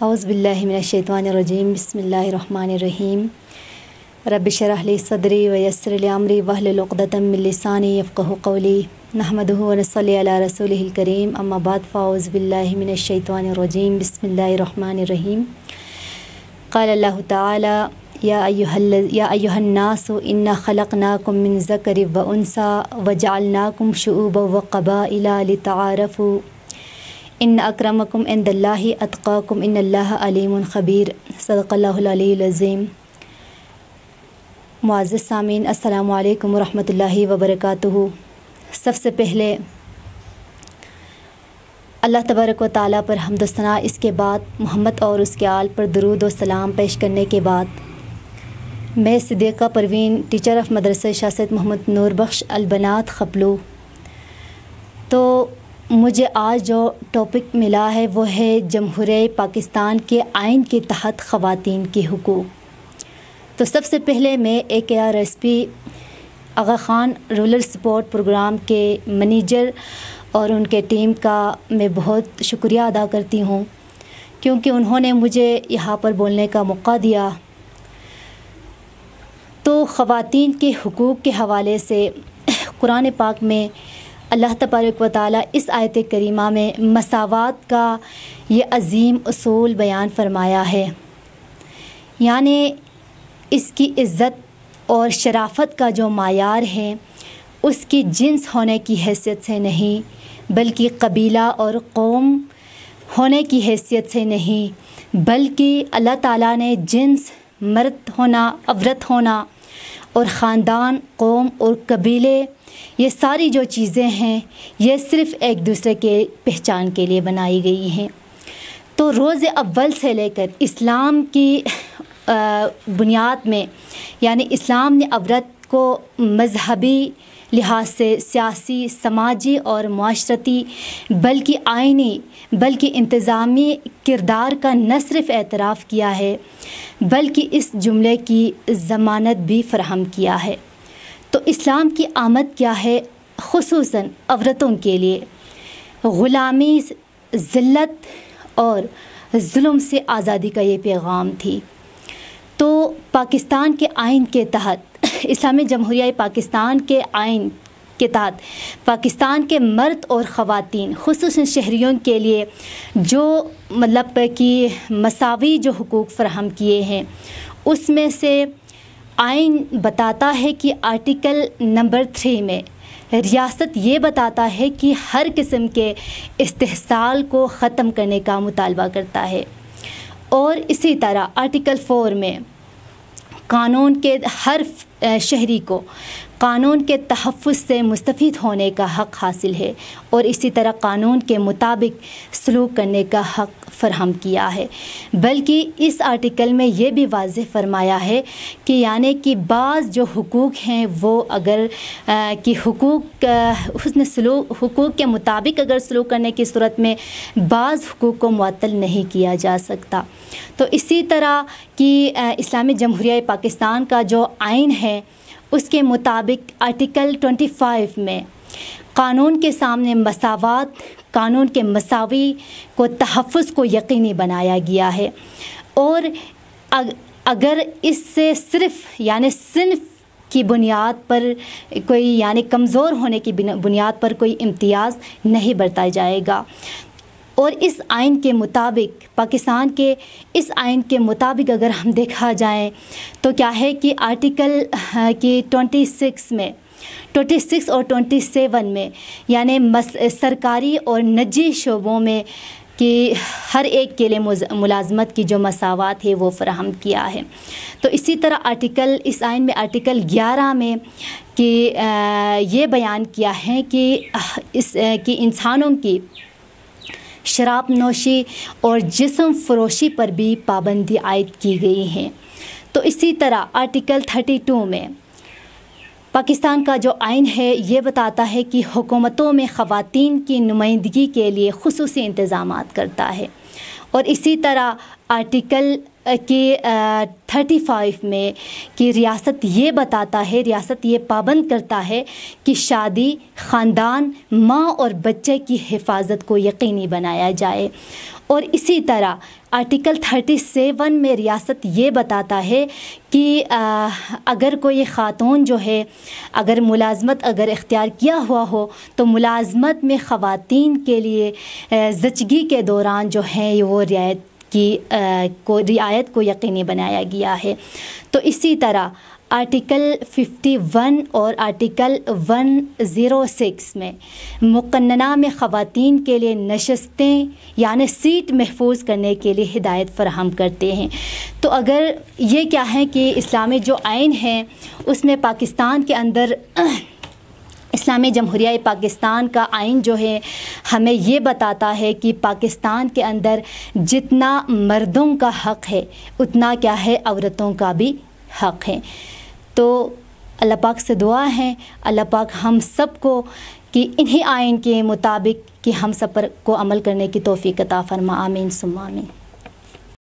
اعوذ باللہ من الشیطان الرجیم بسم اللہ الرحمن الرحیم رب اشرح لی صدری ویسر لی امری واحلل عقدۃ من لسانی یفقہوا قولی نحمدہ ونصلی علی رسولہ الکریم اما بعد فاعوذ باللہ من الشیطان الرجیم بسم اللہ الرحمن الرحیم قال اللہ تعالی یا ایھا الناس انا خلقناکم من ذکر و انثی وجعلناکم شعوبا وقبائل لتعارفوا ان اکرمکم عند اللہ اتقاکم ان اللہ علیم خبیر صدق اللہ العلی العظیم۔ معزز سامعین السلام علیکم ورحمۃ اللہ وبرکاتہ۔ سب سے پہلے اللہ تبارک و تعالیٰ پر حمد و ثنا، اس کے بعد محمد اور اس کے آل پر درود و سلام پیش کرنے کے بعد میں صدیقہ پروین، ٹیچر آف مدرسہ شاہ سید محمد نور بخش البنات خپلو، تو مجھے آج جو ٹاپک ملا ہے وہ ہے جمہوریہ پاکستان کے آئین کے تحت خواتین کے حقوق۔ تو سب سے پہلے میں ایک ریسپی آغا خان رولر سپورٹ پروگرام کے منیجر اور ان کے ٹیم کا میں بہت شکریہ ادا کرتی ہوں، کیونکہ انہوں نے مجھے یہاں پر بولنے کا موقع دیا۔ تو خواتین کے حقوق کے حوالے سے قرآن پاک میں اللہ تبارک و تعالیٰ اس آیت کریمہ میں مساوات کا یہ عظیم اصول بیان فرمایا ہے، یعنی اس کی عزت اور شرافت کا جو معیار ہے اس کی جنس ہونے کی حیثیت سے نہیں، بلکہ قبیلہ اور قوم ہونے کی حیثیت سے نہیں، بلکہ اللہ تعالیٰ نے جنس، مرد ہونا، عورت ہونا اور خاندان، قوم اور قبیلے، یہ ساری جو چیزیں ہیں یہ صرف ایک دوسرے کے پہچان کے لیے بنائی گئی ہیں۔ تو روز اول سے لے کر اسلام کی بنیاد میں، یعنی اسلام نے عورت کو مذہبی لحاظ سے، سیاسی، سماجی اور معاشرتی بلکہ آئینی بلکہ انتظامی کردار کا نہ صرف اعتراف کیا ہے بلکہ اس جملے کی ضمانت بھی فراہم کیا ہے۔ تو اسلام کی آمد کیا ہے؟ خصوصاً عورتوں کے لیے غلامی، ذلت اور ظلم سے آزادی کا یہ پیغام تھی۔ تو پاکستان کے آئین کے تحت، اسلامی جمہوریہ پاکستان کے آئین کے تحت پاکستان کے مرد اور خواتین، خصوصاً شہریوں کے لیے جو مطلب کہ مساوی جو حقوق فراہم کیے ہیں، اس میں سے آئین بتاتا ہے کہ آرٹیکل نمبر 3 میں ریاست یہ بتاتا ہے کہ ہر قسم کے استحصال کو ختم کرنے کا مطالبہ کرتا ہے، اور اسی طرح آرٹیکل 4 میں قانون کے ہر شہری کو قانون کے تحفظ سے مستفید ہونے کا حق حاصل ہے، اور اسی طرح قانون کے مطابق سلوک کرنے کا حق فراہم کیا ہے۔ بلکہ اس آرٹیکل میں یہ بھی واضح فرمایا ہے کہ یعنی کہ بعض جو حقوق ہیں وہ اگر کہ حقوق کے مطابق اگر سلوک کرنے کی صورت میں بعض حقوق کو معطل نہیں کیا جا سکتا۔ تو اسی طرح کہ اسلامی جمہوریہ پاکستان کا جو آئین ہے اس کے مطابق آرٹیکل 25 میں قانون کے سامنے مساوات، قانون کے مساوی کو تحفظ کو یقینی بنایا گیا ہے، اور اگر اس سے صرف یعنی صنف کی بنیاد پر کوئی یعنی کمزور ہونے کی بنیاد پر کوئی امتیاز نہیں برتا جائے گا۔ اور اس آئین کے مطابق، پاکستان کے اس آئین کے مطابق اگر ہم دیکھا جائیں تو کیا ہے کہ آرٹیکل کی 26 اور 27 میں یعنی سرکاری اور نجی شعبوں میں کہ ہر ایک کے لیے ملازمت کی جو مساوات ہے وہ فراہم کیا ہے۔ تو اسی طرح اس آئین میں آرٹیکل 11 میں کہ یہ بیان کیا ہے کہ انسانوں کی شراب نوشی اور جسم فروشی پر بھی پابندی عائد کی گئی ہے۔ تو اسی طرح آرٹیکل 32 میں پاکستان کا جو آئین ہے یہ بتاتا ہے کہ حکومتوں میں خواتین کی نمائندگی کے لیے خصوصی انتظامات کرتا ہے، اور اسی طرح آرٹیکل کی 35 میں کہ ریاست یہ بتاتا ہے، ریاست یہ پابند کرتا ہے کہ شادی، خاندان، ماں اور بچے کی حفاظت کو یقینی بنایا جائے، اور اسی طرح آرٹیکل 37 میں ریاست یہ بتاتا ہے کہ اگر کوئی خاتون جو ہے اگر ملازمت اگر اختیار کیا ہوا ہو تو ملازمت میں خواتین کے لیے زچگی کے دوران جو ہے وہ رعایت کو یقینی بنایا گیا ہے۔ تو اسی طرح آرٹیکل 51 اور آرٹیکل 106 میں مقننہ میں خواتین کے لیے نشستیں یعنی سیٹ محفوظ کرنے کے لیے ہدایت فراہم کرتے ہیں۔ تو اگر یہ کیا ہے کہ اسلامی جو آئین ہے اس میں پاکستان کے اندر اسلامی جمہوریہ پاکستان کا آئین جو ہے ہمیں یہ بتاتا ہے کہ پاکستان کے اندر جتنا مردوں کا حق ہے اتنا کیا ہے عورتوں کا بھی حق ہے۔ تو اللہ پاک سے دعا ہے اللہ پاک ہم سب کو کہ انہی آئین کے مطابق کہ ہم سب پر کو عمل کرنے کی توفیق عطا فرما، آمین ثم آمین۔